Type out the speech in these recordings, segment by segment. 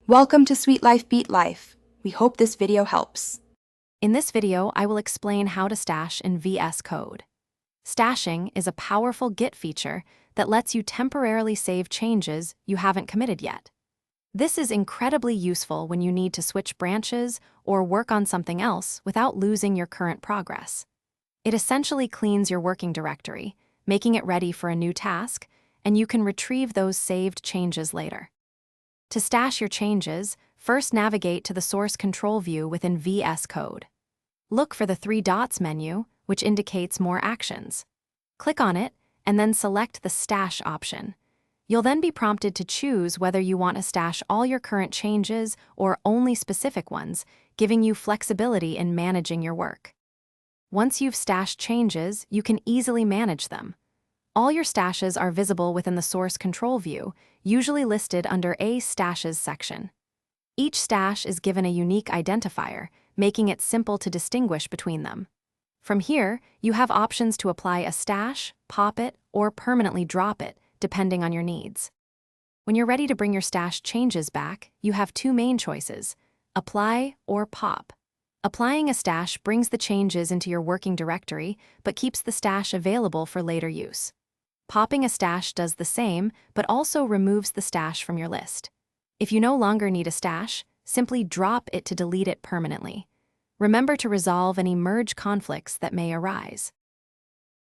Welcome to Sweet Life Beat Life. We hope this video helps. In this video, I will explain how to stash in VS Code. Stashing is a powerful Git feature that lets you temporarily save changes you haven't committed yet. This is incredibly useful when you need to switch branches or work on something else without losing your current progress. It essentially cleans your working directory, making it ready for a new task, and you can retrieve those saved changes later. To stash your changes, first navigate to the source control view within VS Code. Look for the three dots menu, which indicates more actions. Click on it, and then select the Stash option. You'll then be prompted to choose whether you want to stash all your current changes or only specific ones, giving you flexibility in managing your work. Once you've stashed changes, you can easily manage them. All your stashes are visible within the source control view, usually listed under a Stashes section. Each stash is given a unique identifier, making it simple to distinguish between them. From here, you have options to apply a stash, pop it, or permanently drop it, depending on your needs. When you're ready to bring your stash changes back, you have two main choices: apply or pop. Applying a stash brings the changes into your working directory, but keeps the stash available for later use. Popping a stash does the same, but also removes the stash from your list. If you no longer need a stash, simply drop it to delete it permanently. Remember to resolve any merge conflicts that may arise.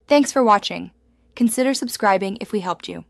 Thanks for watching. Consider subscribing if we helped you.